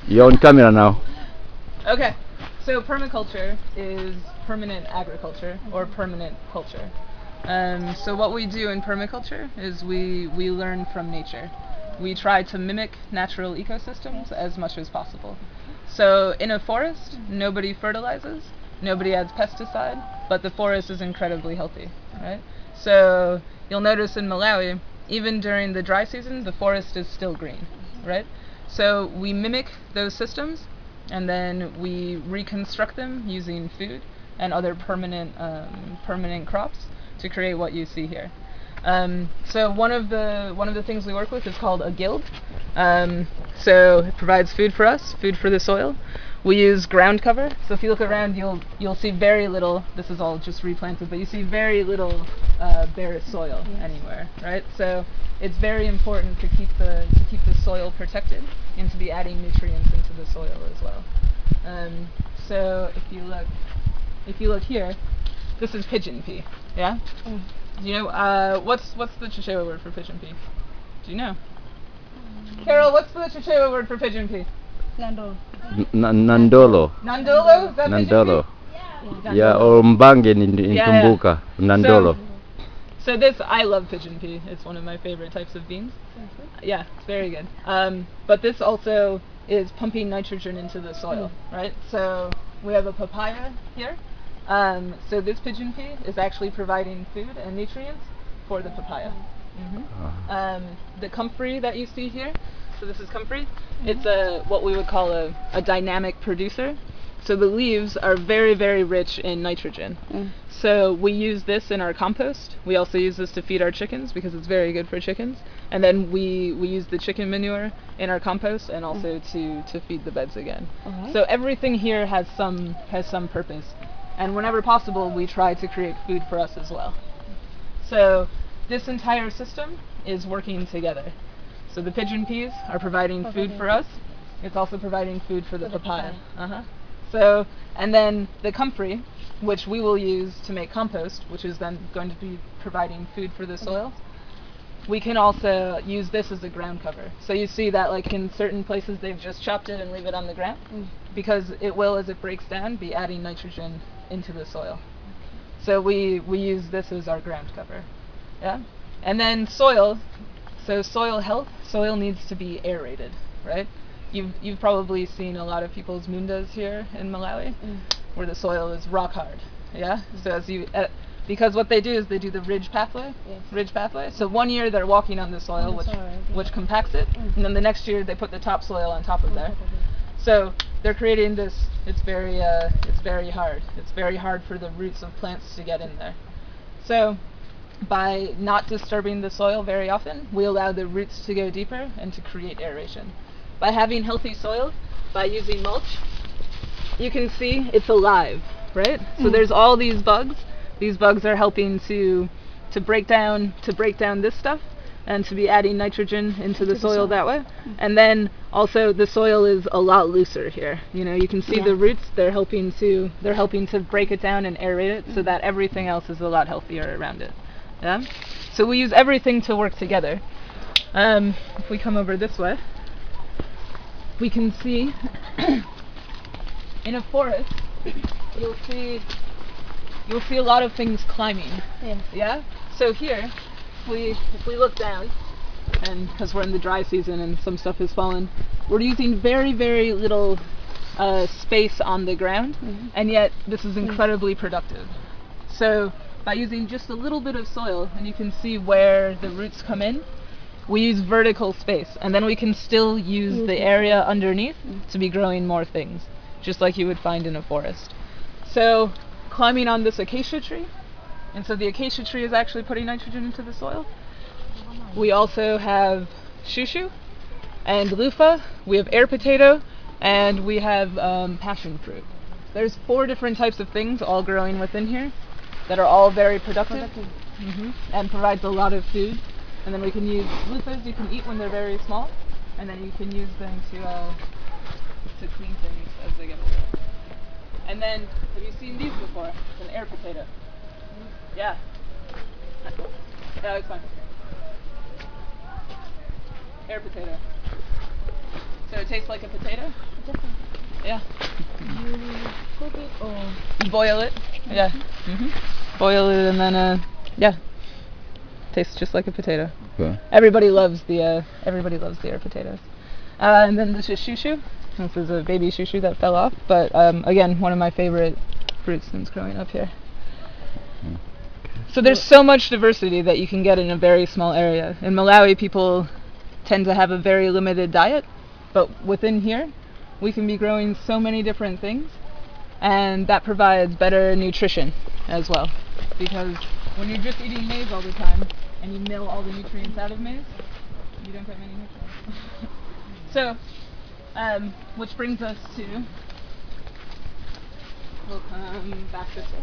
You're on camera now. Okay, so permaculture is permanent agriculture or permanent culture. So what we do in permaculture is we learn from nature. We try to mimic natural ecosystems as much as possible. So in a forest, nobody fertilizes, nobody adds pesticide, but the forest is incredibly healthy, right? So you'll notice in Malawi, even during the dry season, the forest is still green, right? So we mimic those systems, and then we reconstruct them using food and other permanent crops to create what you see here. So one of the things we work with is called a guild. So it provides food for us, food for the soil. We use ground cover. So if you look around, you'll see very little. This is all just replanted, but you see very little bare soil anywhere, right? So it's very important to keep the soil protected and to be adding nutrients into the soil as well. So if you look here, this is pigeon pea. Yeah. Do you know what's the Chichewa word for pigeon pea? Do you know? Carol, what's the Chichewa word for pigeon pea? Nandolo. Nandolo? Is that Nandolo. pigeon pea? Yeah, or mbangen in Tumbuka. Nandolo. So this, I love pigeon pea. It's one of my favorite types of beans. Yeah, it's very good. But this also is pumping nitrogen into the soil, right? So we have a papaya here. So this pigeon pea is actually providing food and nutrients for the papaya. The comfrey that you see here, so this is comfrey. It's what we would call a dynamic producer. So the leaves are very, very rich in nitrogen. So we use this in our compost. We also use this to feed our chickens because it's very good for chickens. And then we use the chicken manure in our compost and also to feed the beds again. So everything here has some purpose. And whenever possible, we try to create food for us as well. So this entire system is working together. So the pigeon peas are providing food for us. It's also providing food for the papaya. So, and then the comfrey, which we will use to make compost, which is then going to be providing food for the soil. We can also use this as a ground cover. So you see that like in certain places they've just chopped it and leave it on the ground because it will, as it breaks down, be adding nitrogen into the soil. So we use this as our ground cover. Yeah? And then soil. So soil health, soil needs to be aerated, right? You've probably seen a lot of people's mundas here in Malawi where the soil is rock hard. Yeah? So as you because what they do is they do the ridge pathway. So one year they're walking on the soil, which compacts it, and then the next year they put the topsoil on top of there. So they're creating this. It's very hard. It's very hard for the roots of plants to get in there. So by not disturbing the soil very often, we allow the roots to go deeper and to create aeration. By having healthy soil, by using mulch, you can see it's alive, right? So there's all these bugs. These bugs are helping to break down this stuff and to be adding nitrogen into the soil that way. And then also the soil is a lot looser here. You know, you can see the roots, they're helping to break it down and aerate it so that everything else is a lot healthier around it. Yeah? So we use everything to work together. If we come over this way, we can see in a forest you'll see a lot of things climbing. Yeah? So here, if we look down, and because we're in the dry season and some stuff has fallen, we're using very, very little space on the ground, and yet this is incredibly productive. So by using just a little bit of soil, and you can see where the roots come in, we use vertical space, and then we can still use the area underneath to be growing more things, just like you would find in a forest. So climbing on this acacia tree, and so the acacia tree is actually putting nitrogen into the soil. We also have shushu and loofah, we have air potato, and we have passion fruit. There's 4 different types of things all growing within here that are all very productive and provides a lot of food. And then we can use loofahs you can eat when they're very small, and then you can use them to clean things as they get older. And then, have you seen these before? It's an air potato. Yeah. Yeah, it's fine. Air potato. So it tastes like a potato? Definitely. Yeah. You cook it or Boil it. Yeah. Boil it and then yeah. Tastes just like a potato. Okay. Everybody loves the air potatoes. And then this is shushu. This is a baby shushu that fell off, but again, one of my favorite fruits since growing up here. So there's so much diversity that you can get in a very small area. In Malawi, people tend to have a very limited diet, but within here, we can be growing so many different things, and that provides better nutrition as well. Because when you're just eating maize all the time, and you mill all the nutrients out of maize, you don't get many nutrients. So, which brings us to, we'll come back this way.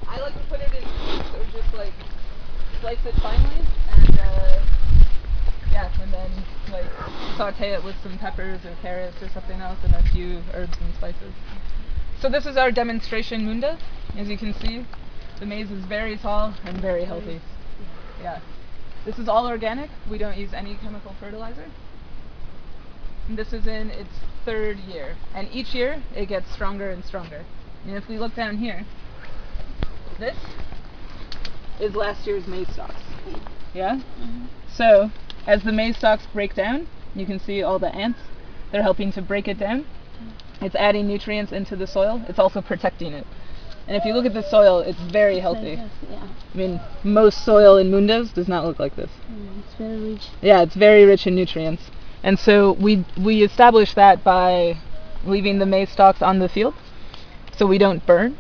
I like to put it in cubes or just like slice it finely and and then like saute it with some peppers or carrots or something else and a few herbs and spices. So this is our demonstration munda. As you can see, the maize is very tall and very healthy. Yeah. This is all organic. We don't use any chemical fertilizer. And this is in its 3rd year. And each year it gets stronger and stronger. And if we look down here, this is last year's maize stalks. Yeah? So, as the maize stalks break down, you can see all the ants. They're helping to break it down. It's adding nutrients into the soil. It's also protecting it. And if you look at the soil, it's very healthy. Yeah. I mean, most soil in mundas does not look like this. It's very rich. Yeah, it's very rich in nutrients. And so we establish that by leaving the maize stalks on the field so we don't burn.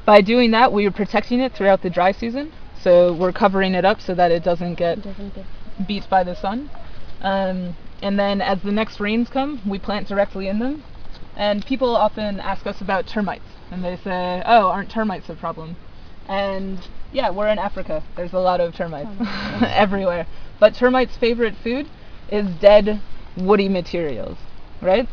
By doing that, we are protecting it throughout the dry season. So we're covering it up so that it doesn't get beat by the sun. And then as the next rains come, we plant directly in them. And people often ask us about termites. And they say, oh, aren't termites a problem? And yeah, we're in Africa. There's a lot of termites everywhere. But termites' favorite food is dead, woody materials, right?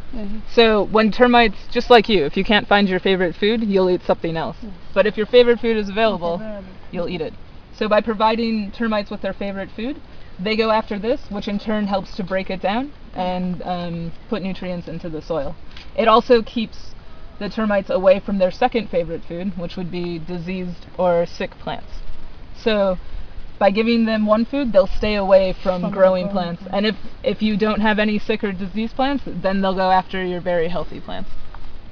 So when termites, just like you, if you can't find your favorite food, you'll eat something else. But if your favorite food is available, you'll eat it. So by providing termites with their favorite food, they go after this, which in turn helps to break it down and put nutrients into the soil. It also keeps the termites away from their second favorite food, which would be diseased or sick plants. So by giving them one food, they'll stay away from growing plants. And if you don't have any sick or diseased plants, then they'll go after your very healthy plants.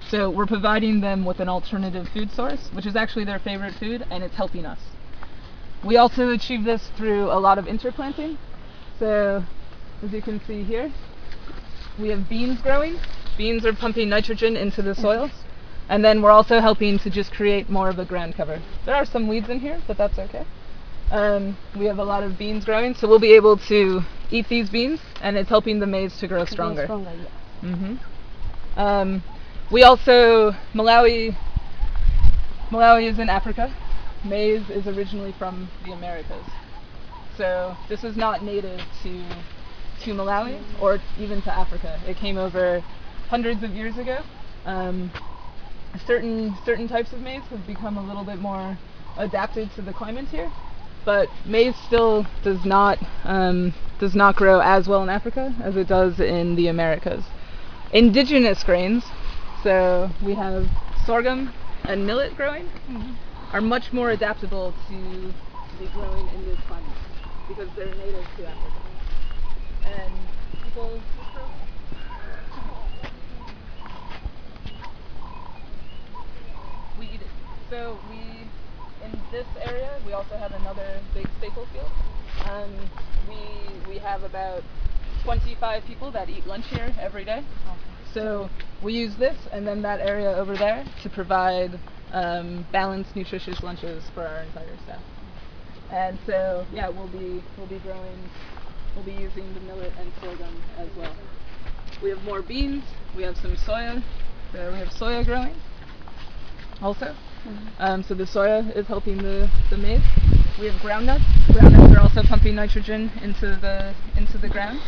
So we're providing them with an alternative food source, which is actually their favorite food, and it's helping us. We also achieve this through a lot of interplanting. So as you can see here, we have beans growing. Beans are pumping nitrogen into the soil. And then we're also helping to just create more of a ground cover. There are some weeds in here, but that's okay. We have a lot of beans growing, so we'll be able to eat these beans, and it's helping the maize to grow stronger. We also, Malawi is in Africa. Maize is originally from the Americas. So this is not native to Malawi or even to Africa. It came over hundreds of years ago. Certain types of maize have become a little bit more adapted to the climate here, but maize still does not grow as well in Africa as it does in the Americas. Indigenous grains, so we have sorghum and millet growing, are much more adaptable to be growing in this climate because they're native to Africa. And people we eat it. So in this area, we also have another big staple field. We have about 25 people that eat lunch here every day. So we use this and then that area over there to provide balanced, nutritious lunches for our entire staff. And so yeah, we'll be using the millet and sorghum as well. We have more beans. We have some soya. So we have soya growing also. So the soya is helping the maize. We have groundnuts. Groundnuts are also pumping nitrogen into the ground.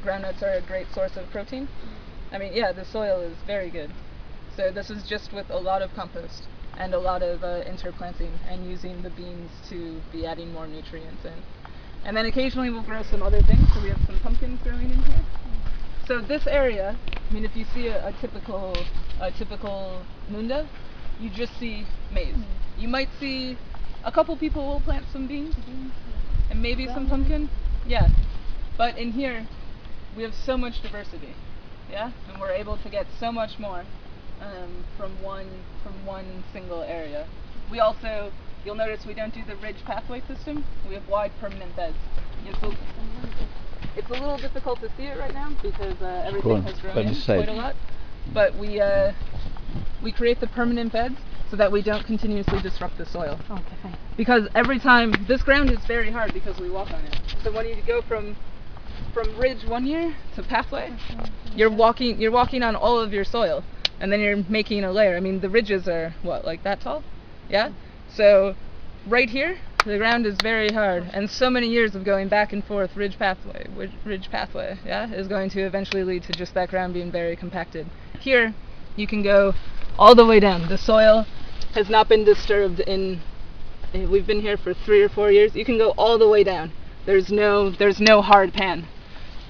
Groundnuts are a great source of protein. I mean, yeah, the soil is very good. So this is just with a lot of compost and a lot of interplanting and using the beans to be adding more nutrients in. And then occasionally we'll grow some other things. So we have some pumpkins growing in here. So this area, I mean, if you see a typical munda, you just see maize. You might see a couple people will plant some beans and maybe some pumpkin. Yeah, but in here we have so much diversity. Yeah, and we're able to get so much more from one single area. We also, you'll notice we don't do the ridge pathway system. We have wide permanent beds. It's a little difficult to see it right now because everything has grown in quite a lot. But we create the permanent beds so that we don't continuously disrupt the soil. Okay, fine. Because every time, this ground is very hard because we walk on it. So when you go from ridge one year to pathway, you're walking on all of your soil, and then you're making a layer. I mean, the ridges are what, like that tall? Yeah. So right here, the ground is very hard, and so many years of going back and forth ridge pathway, yeah, is going to eventually lead to just that ground being very compacted. Here, you can go all the way down. The soil has not been disturbed we've been here for 3 or 4 years. You can go all the way down. There's no hard pan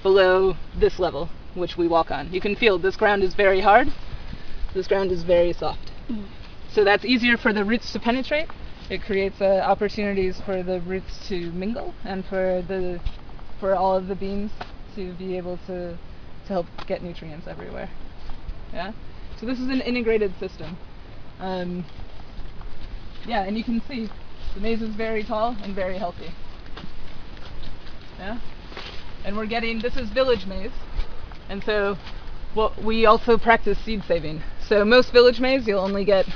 below this level, which we walk on. You can feel this ground is very hard. This ground is very soft. So that's easier for the roots to penetrate. It creates opportunities for the roots to mingle and for all of the beans to be able to help get nutrients everywhere. Yeah. So this is an integrated system. Yeah, and you can see the maize is very tall and very healthy. Yeah. And this is village maize, and so we also practice seed saving. So most village maize, you'll only get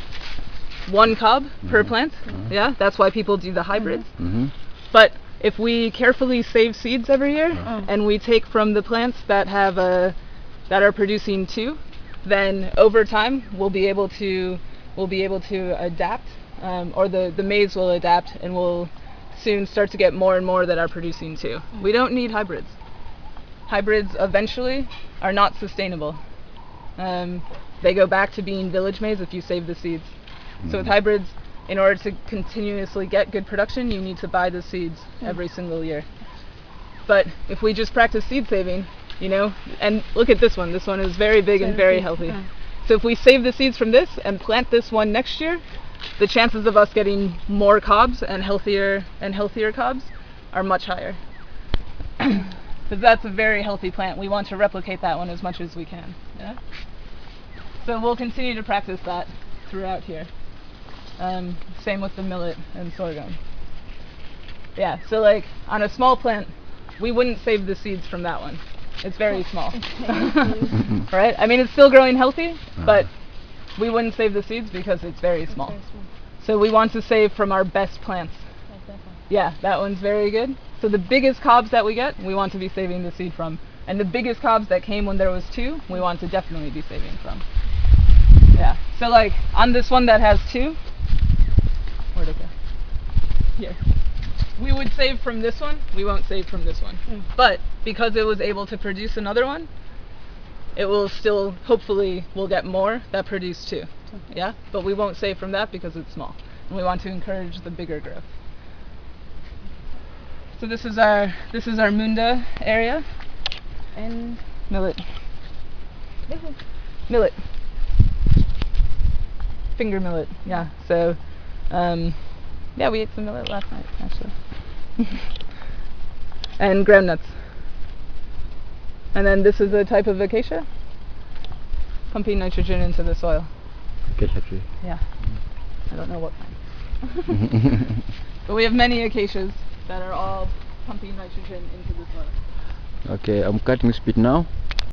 1 cob per plant. Yeah, that's why people do the hybrids. But if we carefully save seeds every year, and we take from the plants that are producing 2, then over time we'll be able to adapt, or the maize will adapt, and we'll soon start to get more and more that are producing 2. We don't need hybrids. Hybrids eventually are not sustainable. They go back to being village maize if you save the seeds. So with hybrids, in order to continuously get good production, you need to buy the seeds every single year. But if we just practice seed saving, you know, and look at this one. This one is very big and very healthy. So if we save the seeds from this and plant this one next year, the chances of us getting more cobs and healthier cobs are much higher. Because that's a very healthy plant. We want to replicate that one as much as we can. Yeah? So we'll continue to practice that throughout here. Same with the millet and sorghum. Yeah, so like on a small plant, we wouldn't save the seeds from that one. It's very small. Right? I mean, it's still growing healthy, but we wouldn't save the seeds because it's very small. So we want to save from our best plants. Yeah, that one's very good. So the biggest cobs that we get, we want to be saving the seed from. And the biggest cobs that came when there was 2, we want to definitely be saving from. Yeah, so like on this one that has 2, where'd it go? Here. We would save from this one, we won't save from this one. But because it was able to produce another one, it will still, hopefully, we'll get more that produce 2. Yeah, but we won't save from that because it's small. And we want to encourage the bigger growth. So this is our munda area. And millet. Millet. Finger millet, yeah. So yeah, we ate some millet last night actually. And groundnuts. And then this is a type of acacia, pumping nitrogen into the soil. Acacia tree. Yeah. I don't know what kind. But we have many acacias that are all pumping nitrogen into the soil. Okay, I'm cutting speed now.